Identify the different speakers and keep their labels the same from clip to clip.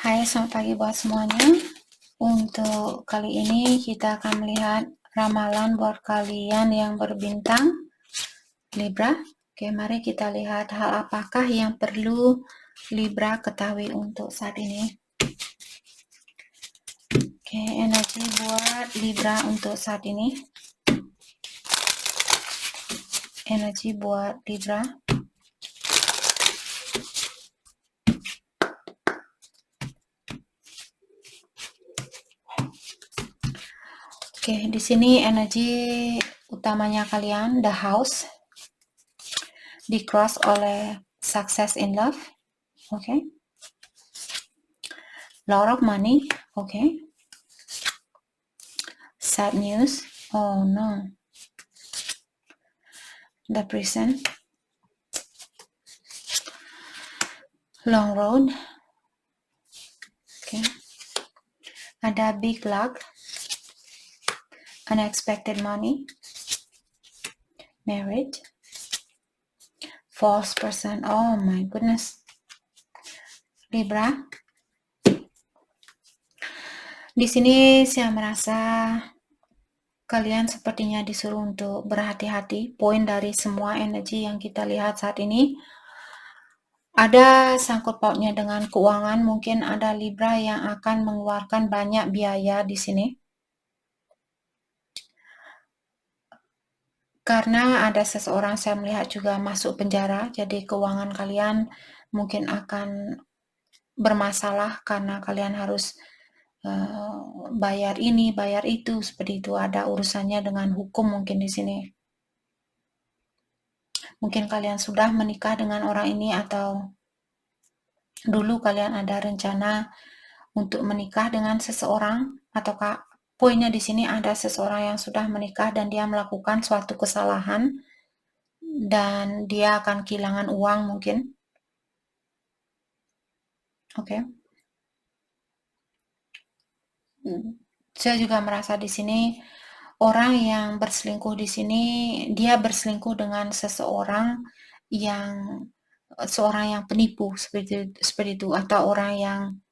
Speaker 1: Hai, selamat pagi buat semuanya. Untuk kali ini kita akan melihat ramalan buat kalian yang berbintang Libra. Oke, mari kita lihat hal apakah yang perlu Libra ketahui untuk saat ini. Oke, energi buat Libra untuk saat ini. Energi buat Libra. Oke, di sini energi utamanya kalian, the house, di cross oleh success in love. Oke. Lot of money. Okay. Sad news. Oh no. The prison. Long road. Okay. Ada big luck. Unexpected money. Married. False person. Oh my goodness. Libra. Di sini saya merasa kalian sepertinya disuruh untuk berhati-hati. Poin dari semua energi yang kita lihat saat ini, ada sangkut pautnya dengan keuangan. Mungkin ada Libra yang akan mengeluarkan banyak biaya di sini. Karena ada seseorang saya melihat juga masuk penjara, jadi keuangan kalian mungkin akan bermasalah karena kalian harus bayar ini, bayar itu, seperti itu. Ada urusannya dengan hukum mungkin di sini. Mungkin kalian sudah menikah dengan orang ini atau dulu kalian ada rencana untuk menikah dengan seseorang, ataukah poinnya di sini ada seseorang yang sudah menikah dan dia melakukan suatu kesalahan dan dia akan kehilangan uang mungkin. Oke. Saya juga merasa di sini orang yang berselingkuh di sini dia berselingkuh dengan seseorang yang penipu seperti itu atau orang yang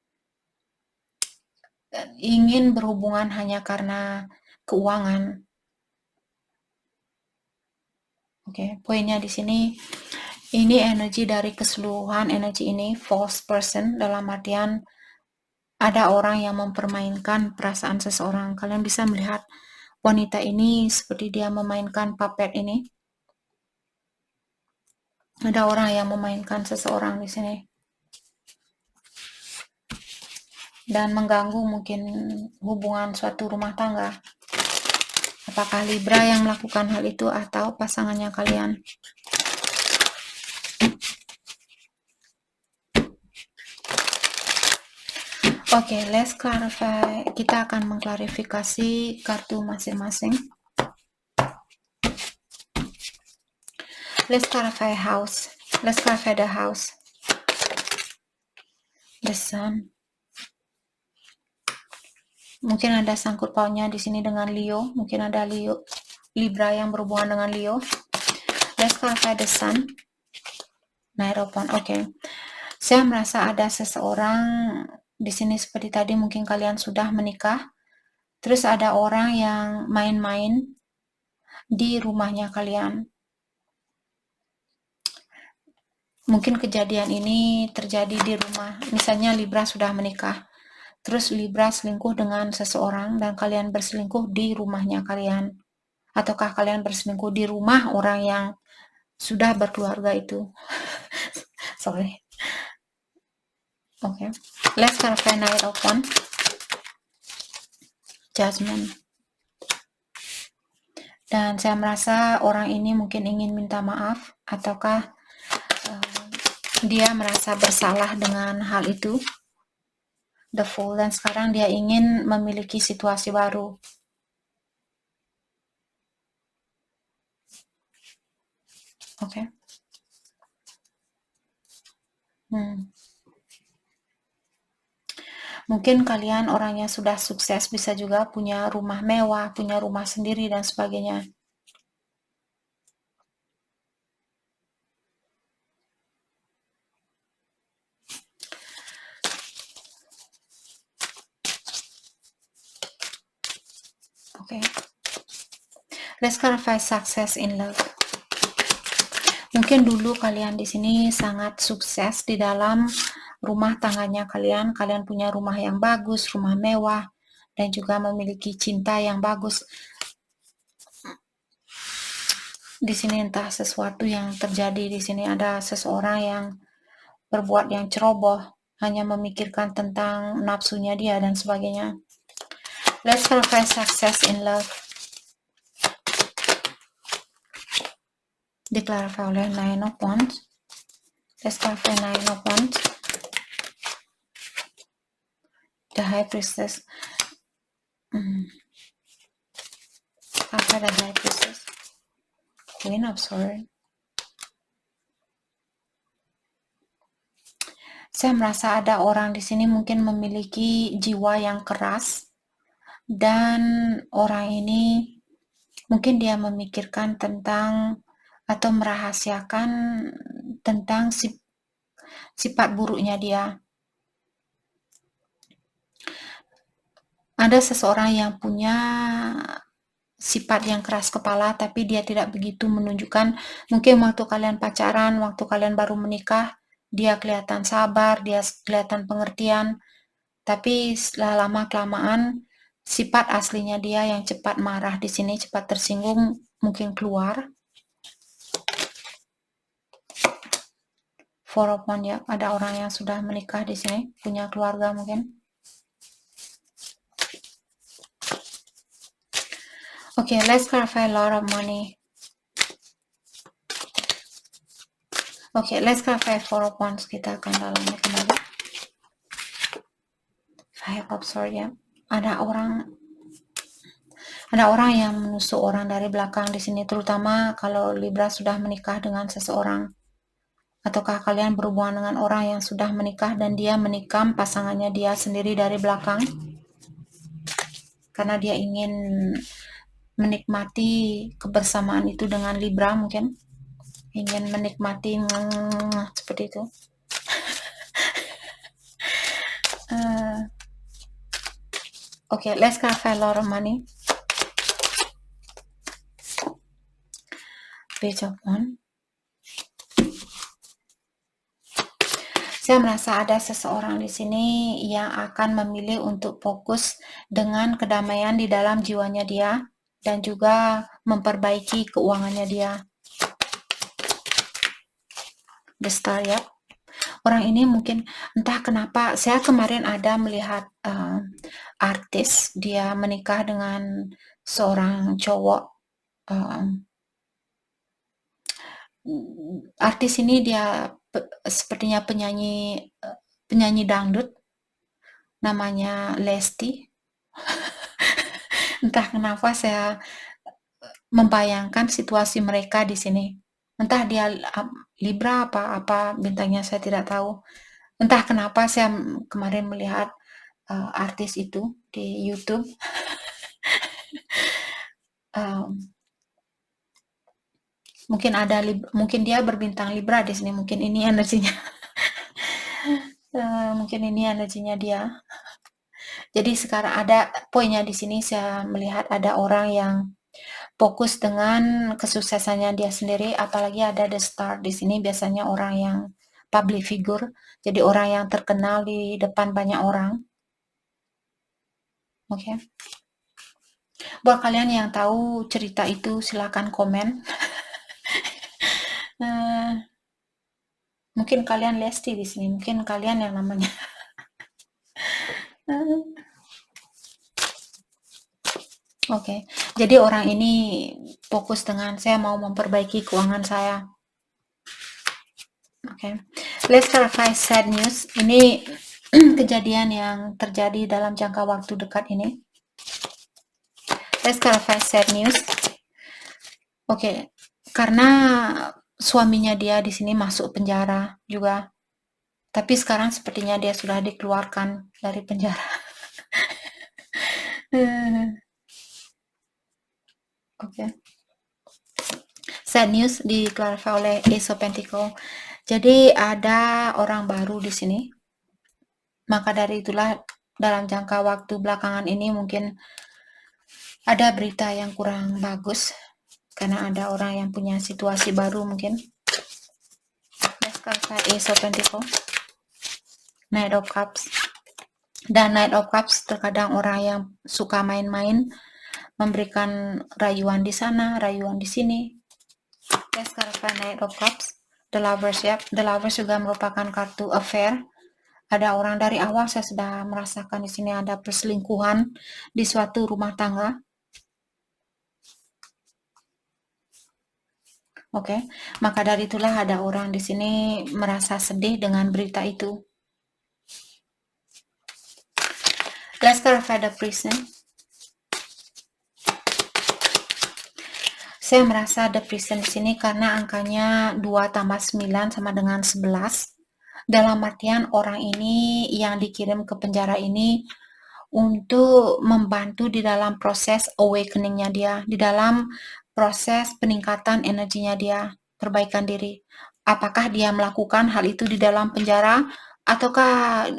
Speaker 1: ingin berhubungan hanya karena keuangan. Oke, poinnya di sini ini energi dari keseluruhan energi ini false person, dalam artian ada orang yang mempermainkan perasaan seseorang. Kalian bisa melihat wanita ini seperti dia memainkan puppet ini. Ada orang yang memainkan seseorang di sini dan mengganggu mungkin hubungan suatu rumah tangga. Apakah Libra yang melakukan hal itu atau pasangannya kalian? Oke, let's clarify. Kita akan mengklarifikasi kartu masing-masing. Let's clarify house. Let's clarify the house. The sun. Mungkin ada sangkut pautnya di sini dengan Leo. Mungkin ada Libra yang berhubungan dengan Leo. Let's clarify the sun. Knight of Wands. Oke. Saya merasa ada seseorang di sini seperti tadi, mungkin kalian sudah menikah. Terus ada orang yang main-main di rumahnya kalian. Mungkin kejadian ini terjadi di rumah. Misalnya Libra sudah menikah. Terus Libra selingkuh dengan seseorang dan kalian berselingkuh di rumahnya kalian. Ataukah kalian berselingkuh di rumah orang yang sudah berkeluarga itu. Sorry. Okay. Let's clarify Knight of Wands. Judgment. Dan saya merasa orang ini mungkin ingin minta maaf, ataukah dia merasa bersalah dengan hal itu. The Fool, dan sekarang dia ingin memiliki situasi baru. Oke. Mungkin kalian orangnya sudah sukses, bisa juga punya rumah mewah, punya rumah sendiri dan sebagainya. Oke. Let's clarify success in love. Mungkin dulu kalian di sini sangat sukses di dalam rumah tangganya kalian. Kalian punya rumah yang bagus, rumah mewah, dan juga memiliki cinta yang bagus. Di sini entah sesuatu yang terjadi di sini, ada seseorang yang berbuat yang ceroboh, hanya memikirkan tentang nafsunya dia dan sebagainya. Let's clarify success in love. Diklarify oleh Nine of Wands. Let's clarify Nine of Wands. The High Priestess. Apa the High Priestess? Queen of Swords. Saya merasa ada orang di sini mungkin memiliki jiwa yang keras, dan orang ini mungkin dia memikirkan tentang atau merahasiakan tentang sifat buruknya dia. Ada seseorang yang punya sifat yang keras kepala, tapi dia tidak begitu menunjukkan. Mungkin waktu kalian pacaran, waktu kalian baru menikah, dia kelihatan sabar, dia kelihatan pengertian, tapi setelah lama-kelamaan sifat aslinya dia yang cepat marah di sini, cepat tersinggung, mungkin keluar. Four of Wands ya, ada orang yang sudah menikah di sini, punya keluarga mungkin. Okay, let's clarify a lot of money. Okay, let's clarify Four of Wands. Kita akan dalamnya kembali. Five of Swords ya, ada orang yang menusuk orang dari belakang di sini, terutama kalau Libra sudah menikah dengan seseorang. Ataukah kalian berhubungan dengan orang yang sudah menikah dan dia menikam pasangannya dia sendiri dari belakang karena dia ingin menikmati kebersamaan itu dengan Libra, mungkin ingin menikmati seperti itu. Okay, let's clarify a lot of money. Page of Wands. Saya merasa ada seseorang di sini yang akan memilih untuk fokus dengan kedamaian di dalam jiwanya dia dan juga memperbaiki keuangannya dia. The Star ya. Orang ini mungkin entah kenapa saya kemarin ada melihat artis, dia menikah dengan seorang cowok. Artis ini dia sepertinya penyanyi dangdut, namanya Lesti. Entah kenapa saya membayangkan situasi mereka di sini. Entah dia Libra apa bintangnya, saya tidak tahu. Entah kenapa saya kemarin melihat artis itu di YouTube. Mungkin dia berbintang Libra di sini, mungkin ini energinya. Mungkin ini energinya dia. Jadi sekarang ada poinnya di sini, saya melihat ada orang yang fokus dengan kesuksesannya dia sendiri, apalagi ada The Star di sini, biasanya orang yang public figure, jadi orang yang terkenal di depan banyak orang. Oke. Buat kalian yang tahu cerita itu silakan komen. Mungkin kalian Lesti di sini, mungkin kalian yang namanya. Oke, jadi orang ini fokus dengan saya mau memperbaiki keuangan saya. Oke, let's clarify sad news. Ini kejadian yang terjadi dalam jangka waktu dekat ini. Let's clarify sad news. Oke, karena suaminya dia di sini masuk penjara juga, tapi sekarang sepertinya dia sudah dikeluarkan dari penjara. Oke. Sad news diklarify oleh Ace of Pentacles. Jadi ada orang baru di sini. Maka dari itulah dalam jangka waktu belakangan ini mungkin Ada berita yang kurang bagus karena ada orang yang punya situasi baru mungkin. Let's clarify Ace of Pentacles, Knight of Cups. Dan Knight of Cups terkadang orang yang suka main-main, memberikan rayuan di sana, rayuan di sini. Let's clarify Knight of Cups, The Lovers ya. The Lovers juga merupakan kartu affair. Ada orang dari awal saya sudah merasakan di sini ada perselingkuhan di suatu rumah tangga. Oke, maka dari itulah ada orang di sini merasa sedih dengan berita itu. Let's clarify the prison. Saya merasa the prison di sini karena angkanya 2 tambah 9 sama dengan 11. Dalam artian orang ini yang dikirim ke penjara ini untuk membantu di dalam proses awakening-nya dia, di dalam proses peningkatan energinya dia, perbaikan diri. Apakah dia melakukan hal itu di dalam penjara ataukah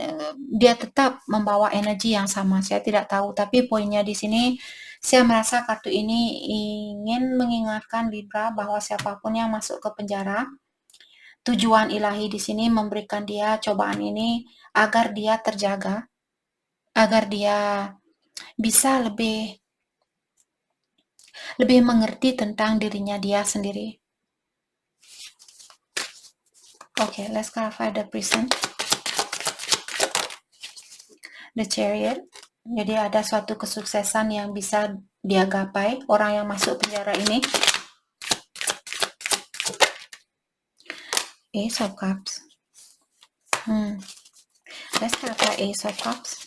Speaker 1: dia tetap membawa energi yang sama? Saya tidak tahu, tapi poinnya di sini saya merasa kartu ini ingin mengingatkan Libra bahwa siapapun yang masuk ke penjara, tujuan ilahi di sini memberikan dia cobaan ini agar dia terjaga, agar dia bisa lebih mengerti tentang dirinya dia sendiri. Okay, let's clarify the prison. The Chariot. Jadi ada suatu kesuksesan yang bisa dia gapai orang yang masuk penjara ini. Ace of Cups. Let's clarify Ace of Cups.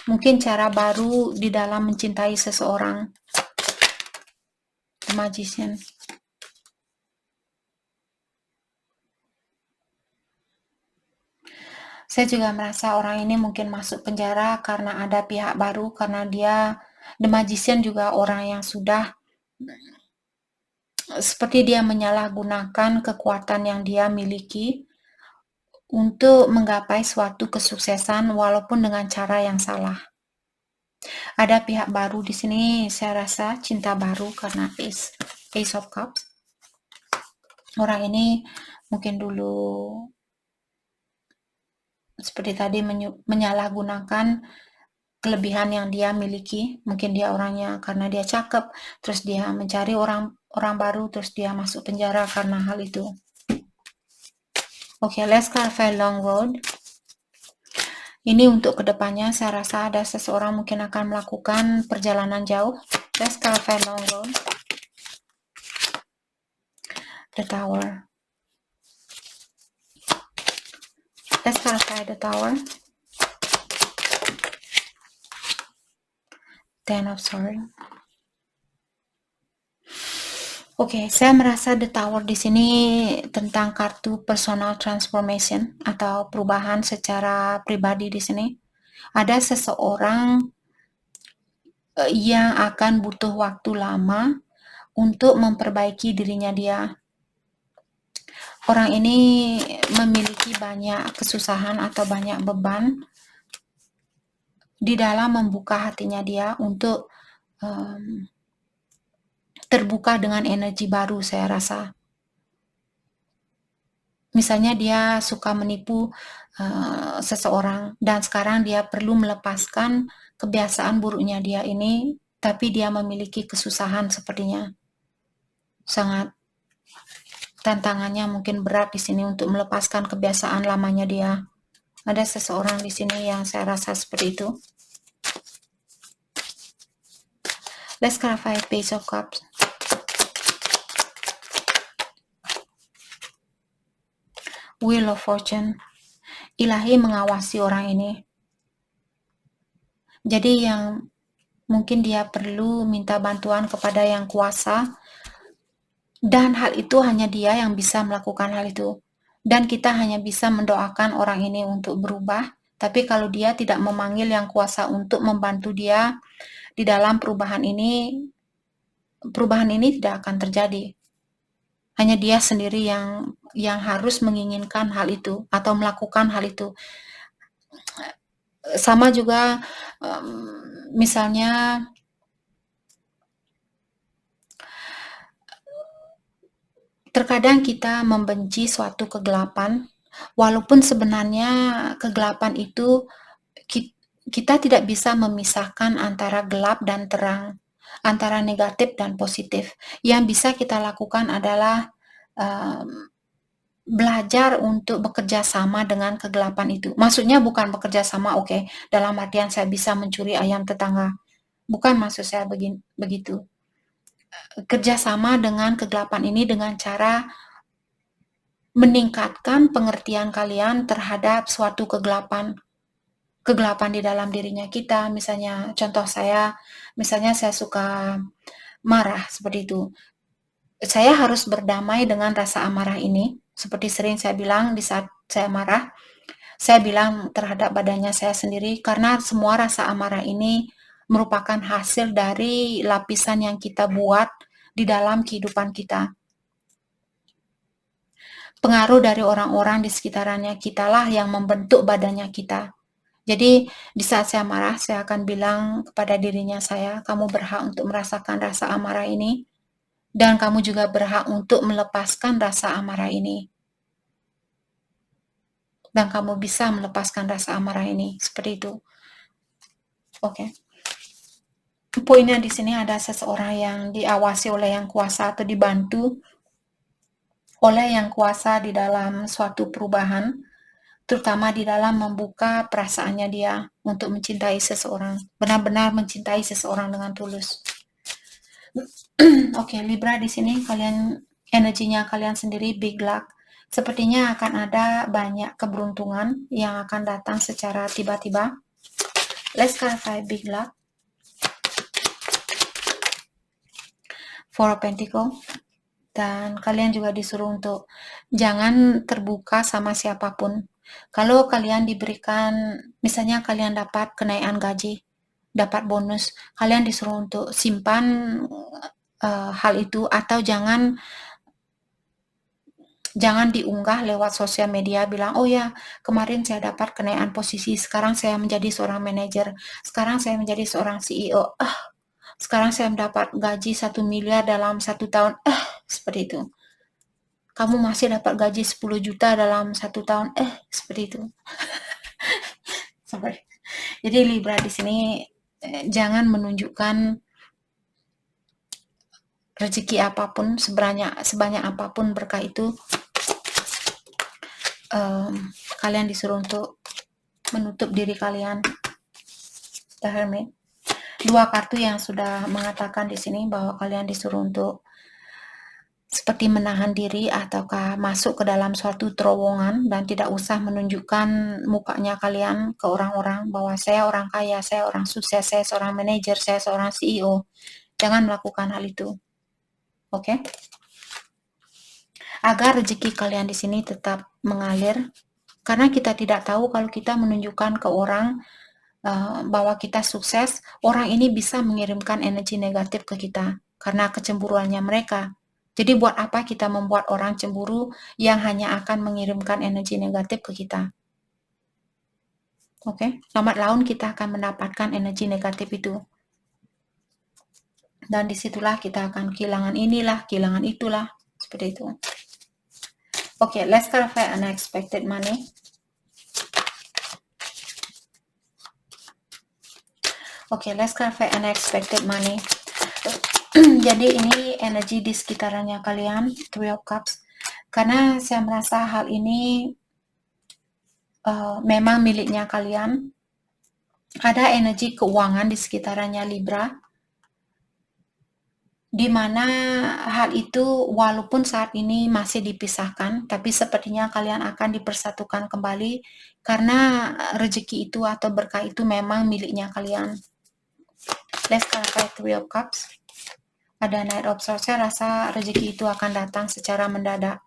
Speaker 1: Mungkin cara baru di dalam mencintai seseorang. The Magician. Saya juga merasa orang ini mungkin masuk penjara karena ada pihak baru, karena dia, The Magician juga orang yang sudah seperti dia menyalahgunakan kekuatan yang dia miliki untuk menggapai suatu kesuksesan walaupun dengan cara yang salah. Ada pihak baru di sini, saya rasa cinta baru karena Ace of Cups. Orang ini mungkin dulu seperti tadi menyalahgunakan kelebihan yang dia miliki. Mungkin dia orangnya karena dia cakep, terus dia mencari orang baru, terus dia masuk penjara karena hal itu. Oke, let's clarify long road. Ini untuk kedepannya saya rasa ada seseorang mungkin akan melakukan perjalanan jauh. Let's clarify long road. The Tower. Let's clarify the Tower. Ten of Swords. Oke, saya merasa The Tower di sini tentang kartu personal transformation atau perubahan secara pribadi di sini. Ada seseorang yang akan butuh waktu lama untuk memperbaiki dirinya dia. Orang ini memiliki banyak kesusahan atau banyak beban di dalam membuka hatinya dia untuk terbuka dengan energi baru, saya rasa. Misalnya dia suka menipu seseorang dan sekarang dia perlu melepaskan kebiasaan buruknya dia ini, tapi dia memiliki kesusahan sepertinya. Sangat tantangannya mungkin berat di sini untuk melepaskan kebiasaan lamanya dia. Ada seseorang di sini yang saya rasa seperti itu. Let's clarify Page of Cups. Wheel of Fortune. Ilahi mengawasi orang ini. Jadi yang mungkin dia perlu minta bantuan kepada yang kuasa, dan hal itu hanya dia yang bisa melakukan hal itu. Dan kita hanya bisa mendoakan orang ini untuk berubah, tapi kalau dia tidak memanggil yang kuasa untuk membantu dia di dalam perubahan ini tidak akan terjadi. Hanya dia sendiri yang harus menginginkan hal itu atau melakukan hal itu. Sama juga misalnya terkadang kita membenci suatu kegelapan, walaupun sebenarnya kegelapan itu kita tidak bisa memisahkan antara gelap dan terang, antara negatif dan positif. Yang bisa kita lakukan adalah belajar untuk bekerja sama dengan kegelapan itu. Maksudnya bukan bekerja sama, oke, dalam artian saya bisa mencuri ayam tetangga. Bukan maksud saya begitu. Kerjasama dengan kegelapan ini dengan cara meningkatkan pengertian kalian terhadap suatu kegelapan di dalam dirinya kita. Misalnya, contoh saya, misalnya saya suka marah seperti itu. Saya harus berdamai dengan rasa amarah ini. Seperti sering saya bilang di saat saya marah, saya bilang terhadap badannya saya sendiri, karena semua rasa amarah ini merupakan hasil dari lapisan yang kita buat di dalam kehidupan kita. Pengaruh dari orang-orang di sekitarannya kita lah yang membentuk badannya kita. Jadi di saat saya marah, saya akan bilang kepada dirinya saya, kamu berhak untuk merasakan rasa amarah ini, dan kamu juga berhak untuk melepaskan rasa amarah ini. Dan kamu bisa melepaskan rasa amarah ini, seperti itu. Oke. Poinnya di sini ada seseorang yang diawasi oleh yang kuasa atau dibantu oleh yang kuasa di dalam suatu perubahan, terutama di dalam membuka perasaannya dia untuk mencintai seseorang, benar-benar mencintai seseorang dengan tulus. Oke, Libra di sini kalian energinya kalian sendiri big luck. Sepertinya akan ada banyak keberuntungan yang akan datang secara tiba-tiba. Let's clarify big luck. Four of Pentacles. Dan kalian juga disuruh untuk jangan terbuka sama siapapun. Kalau kalian diberikan, misalnya kalian dapat kenaikan gaji, dapat bonus, kalian disuruh untuk simpan hal itu, atau jangan diunggah lewat sosial media bilang, oh ya, kemarin saya dapat kenaikan posisi, sekarang saya menjadi seorang manajer, sekarang saya menjadi seorang CEO, sekarang saya mendapat gaji 1 miliar dalam 1 tahun, seperti itu. Kamu masih dapat gaji 10 juta dalam 1 tahun, seperti itu. Sorry. Jadi Libra di sini jangan menunjukkan rezeki apapun, sebanyak apapun berkah itu, kalian disuruh untuk menutup diri kalian. The Hermit. 2 kartu yang sudah mengatakan di sini bahwa kalian disuruh untuk seperti menahan diri ataukah masuk ke dalam suatu terowongan dan tidak usah menunjukkan mukanya kalian ke orang-orang bahwa saya orang kaya, saya orang sukses, saya seorang manajer, saya seorang CEO. Jangan melakukan hal itu. Oke? Agar rezeki kalian di sini tetap mengalir, karena kita tidak tahu kalau kita menunjukkan ke orang bahwa kita sukses, orang ini bisa mengirimkan energi negatif ke kita karena kecemburuannya mereka. Jadi buat apa kita membuat orang cemburu yang hanya akan mengirimkan energi negatif ke kita? Oke, lambat laun kita akan mendapatkan energi negatif itu. Dan disitulah kita akan kehilangan inilah, kehilangan itulah, seperti itu. Oke, let's clarify unexpected money. Oke, let's clarify unexpected money. Jadi ini energi di sekitarannya kalian, Three of Cups. Karena saya merasa hal ini memang miliknya kalian. Ada energi keuangan di sekitarannya Libra, di mana hal itu walaupun saat ini masih dipisahkan, tapi sepertinya kalian akan dipersatukan kembali karena rezeki itu atau berkah itu memang miliknya kalian. Let's clarify Three of Cups. Ada Knight of Swords, saya rasa rezeki itu akan datang secara mendadak.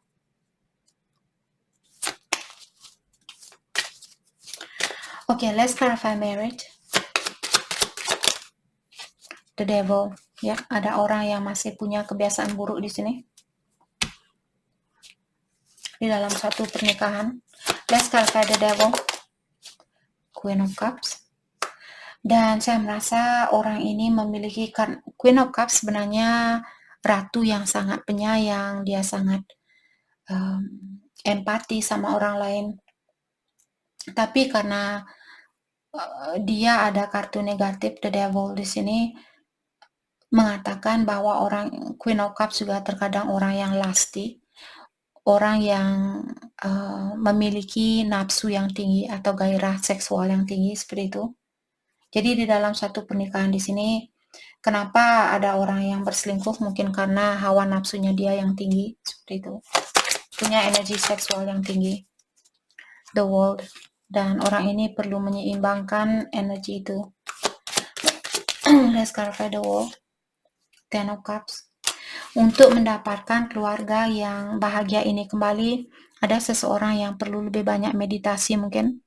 Speaker 1: Oke, let's clarify marriage. The Devil, ya, ada orang yang masih punya kebiasaan buruk di sini. Di dalam suatu pernikahan. Let's clarify the Devil. Queen of Cups. Dan saya merasa orang ini memiliki, Queen of Cups sebenarnya ratu yang sangat penyayang, dia sangat empati sama orang lain. Tapi karena dia ada kartu negatif The Devil di sini, mengatakan bahwa orang Queen of Cups juga terkadang orang yang lusty, orang yang memiliki nafsu yang tinggi atau gairah seksual yang tinggi seperti itu. Jadi di dalam satu pernikahan di sini, kenapa ada orang yang berselingkuh? Mungkin karena hawa nafsunya dia yang tinggi, seperti itu. Punya energi seksual yang tinggi. The World. Dan orang ini perlu menyeimbangkan energi itu. Let's clarify the World. Ten of Cups. Untuk mendapatkan keluarga yang bahagia ini kembali, ada seseorang yang perlu lebih banyak meditasi mungkin.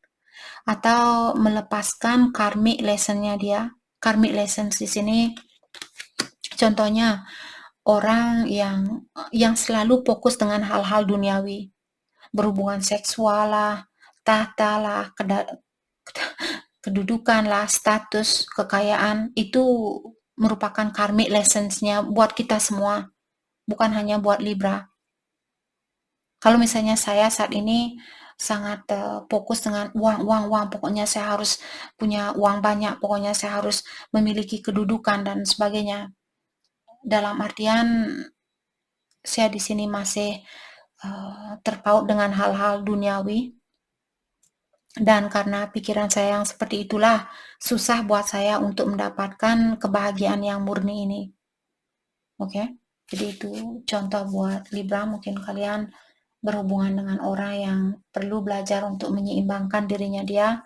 Speaker 1: Atau melepaskan karmic lesson-nya dia. Karmic lessons di sini contohnya orang yang selalu fokus dengan hal-hal duniawi, berhubungan seksual lah, tahta lah, kedudukan lah, status, kekayaan, itu merupakan karmic lessons-nya buat kita semua, bukan hanya buat Libra. Kalau misalnya saya saat ini sangat fokus dengan uang, pokoknya saya harus punya uang banyak, pokoknya saya harus memiliki kedudukan dan sebagainya. Dalam artian saya di sini masih terpaut dengan hal-hal duniawi, dan karena pikiran saya yang seperti itulah susah buat saya untuk mendapatkan kebahagiaan yang murni ini. Oke, jadi itu contoh buat Libra. Mungkin kalian berhubungan dengan orang yang perlu belajar untuk menyeimbangkan dirinya dia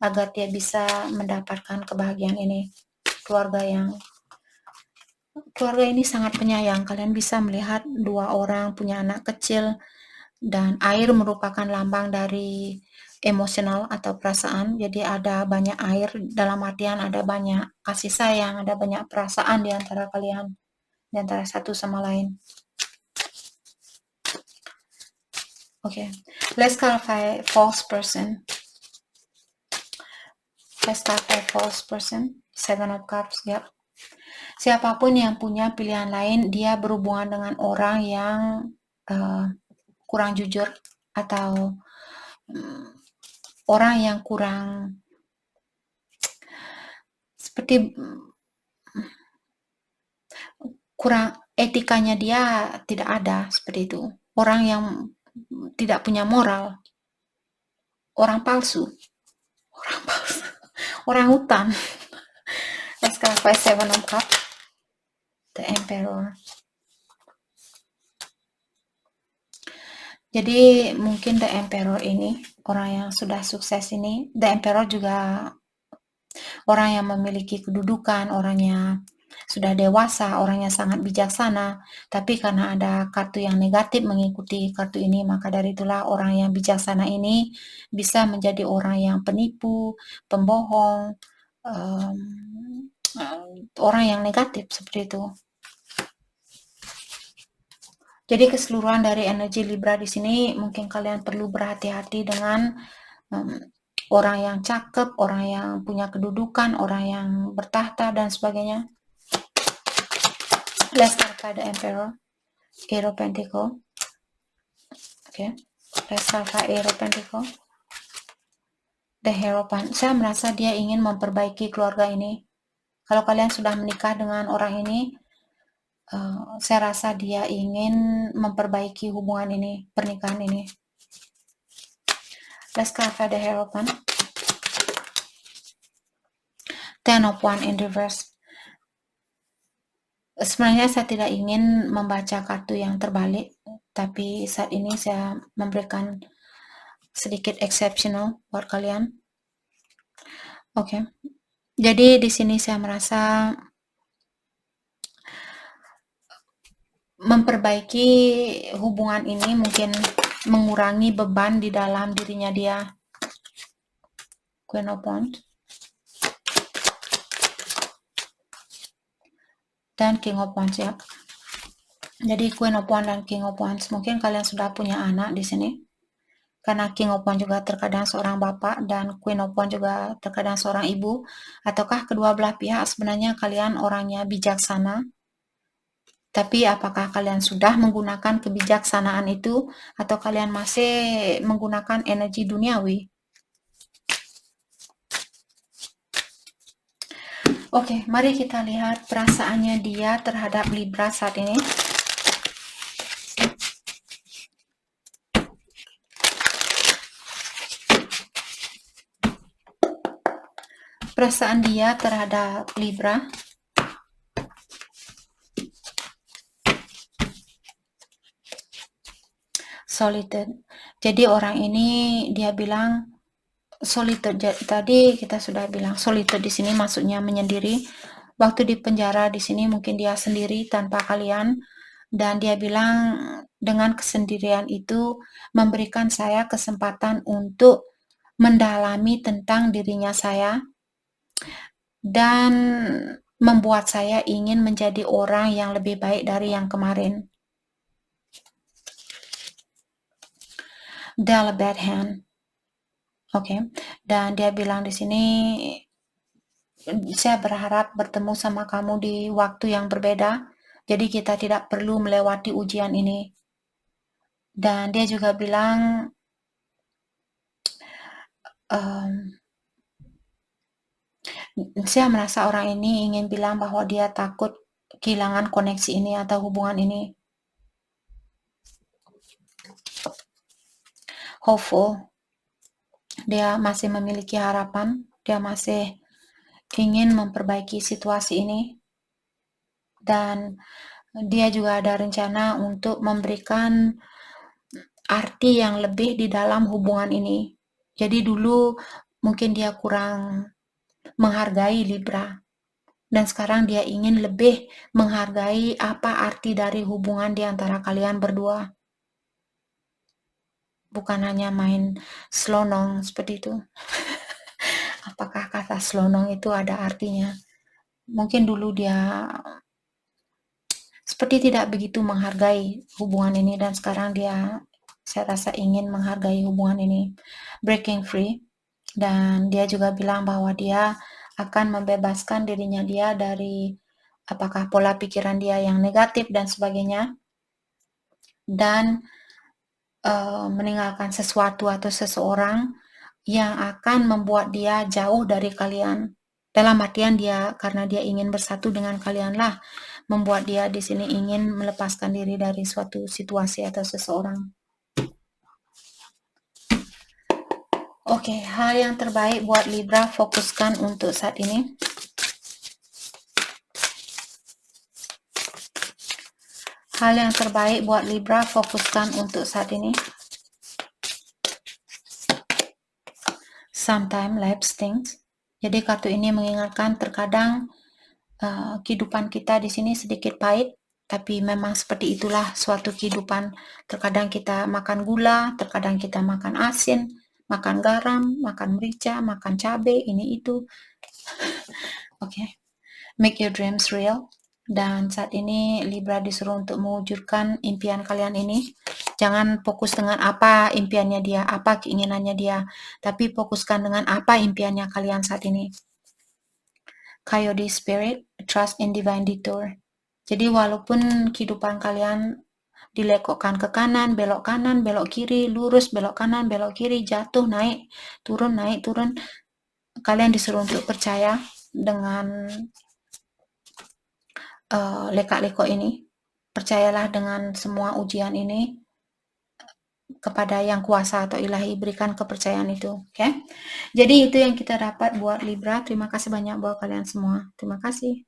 Speaker 1: agar dia bisa mendapatkan kebahagiaan ini. Keluarga ini sangat penyayang. Kalian bisa melihat dua orang punya anak kecil, dan air merupakan lambang dari emosional atau perasaan. Jadi ada banyak air, dalam artian ada banyak kasih sayang, ada banyak perasaan di antara kalian, di antara satu sama lain. Okay, let's clarify false person. Let's clarify false person. Seven of Cups, yep. Siapapun yang punya pilihan lain, dia berhubungan dengan orang yang kurang jujur atau orang yang kurang etikanya, dia tidak ada, seperti itu. Orang yang tidak punya moral, orang palsu, orang hutan. Let's clarify Seven of Cups, the Emperor. Jadi mungkin the Emperor ini, orang yang sudah sukses ini, the Emperor juga orang yang memiliki kedudukan, orangnya sudah dewasa, orangnya sangat bijaksana, tapi karena ada kartu yang negatif mengikuti kartu ini, maka dari itulah orang yang bijaksana ini bisa menjadi orang yang penipu, pembohong, orang yang negatif, seperti itu. Jadi keseluruhan dari energi Libra di sini, mungkin kalian perlu berhati-hati dengan orang yang cakep, orang yang punya kedudukan, orang yang bertahta, dan sebagainya. Let's clarify the Emperor, Eight of Pentacles. Okay, let's clarify Eight of Pentacles. The Hierophant. Saya merasa dia ingin memperbaiki keluarga ini. Kalau kalian sudah menikah dengan orang ini, saya rasa dia ingin memperbaiki hubungan ini, pernikahan ini. Let's clarify the Hierophant. Ten of Wands in reverse. Sebenarnya saya tidak ingin membaca kartu yang terbalik, tapi saat ini saya memberikan sedikit exceptional buat kalian. Oke. Jadi di sini saya merasa memperbaiki hubungan ini, mungkin mengurangi beban di dalam dirinya dia. Queen of Wands dan King of Wands, ya. Jadi Queen of Wands dan King of Wands, mungkin kalian sudah punya anak di sini. Karena King of Wands juga terkadang seorang bapak dan Queen of Wands juga terkadang seorang ibu. Ataukah kedua belah pihak sebenarnya kalian orangnya bijaksana? Tapi apakah kalian sudah menggunakan kebijaksanaan itu atau kalian masih menggunakan energi duniawi? Oke, mari kita lihat perasaannya dia terhadap Libra saat ini. Perasaan dia terhadap Libra. Solitude. Jadi orang ini dia bilang solitude. Tadi kita sudah bilang solitude di sini maksudnya menyendiri. Waktu di penjara di sini mungkin dia sendiri tanpa kalian, dan dia bilang dengan kesendirian itu memberikan saya kesempatan untuk mendalami tentang dirinya saya dan membuat saya ingin menjadi orang yang lebih baik dari yang kemarin. Dealt a bad hand. Oke. Dan dia bilang di sini saya berharap bertemu sama kamu di waktu yang berbeda. Jadi kita tidak perlu melewati ujian ini. Dan dia juga bilang saya merasa orang ini ingin bilang bahwa dia takut kehilangan koneksi ini atau hubungan ini. Hopeful. Dia masih memiliki harapan. Dia masih ingin memperbaiki situasi ini. Dan dia juga ada rencana untuk memberikan arti yang lebih di dalam hubungan ini. Jadi dulu mungkin dia kurang menghargai Libra, dan sekarang dia ingin lebih menghargai apa arti dari hubungan di antara kalian berdua. Bukan hanya main selonong seperti itu. Apakah kata selonong itu ada artinya? Mungkin dulu dia seperti tidak begitu menghargai hubungan ini, dan sekarang dia saya rasa ingin menghargai hubungan ini. Breaking free. Dan dia juga bilang bahwa dia akan membebaskan dirinya dia dari apakah pola pikiran dia yang negatif dan sebagainya, dan meninggalkan sesuatu atau seseorang yang akan membuat dia jauh dari kalian. Dalam artian dia, karena dia ingin bersatu dengan kalian lah, membuat dia di sini ingin melepaskan diri dari suatu situasi atau seseorang. Oke, hal yang terbaik buat Libra fokuskan untuk saat ini. Hal yang terbaik buat Libra fokuskan untuk saat ini. Sometimes life stinks. Jadi kartu ini mengingatkan terkadang kehidupan kita di sini sedikit pahit, tapi memang seperti itulah suatu kehidupan. Terkadang kita makan gula, terkadang kita makan asin, makan garam, makan merica, makan cabai, ini itu. Oke. Make your dreams real. Dan saat ini Libra disuruh untuk mewujudkan impian kalian ini. Jangan fokus dengan apa impiannya dia, apa keinginannya dia, tapi fokuskan dengan apa impiannya kalian saat ini. Coyote Spirit, trust in divine detour. Jadi walaupun kehidupan kalian dilekokkan ke kanan, belok kiri, lurus, belok kanan, belok kiri, jatuh, naik, turun, kalian disuruh untuk percaya dengan leka-leko ini. Percayalah dengan semua ujian ini kepada yang kuasa atau ilahi, berikan kepercayaan itu. Oke? Jadi itu yang kita dapat buat Libra. Terima kasih banyak buat kalian semua. Terima kasih.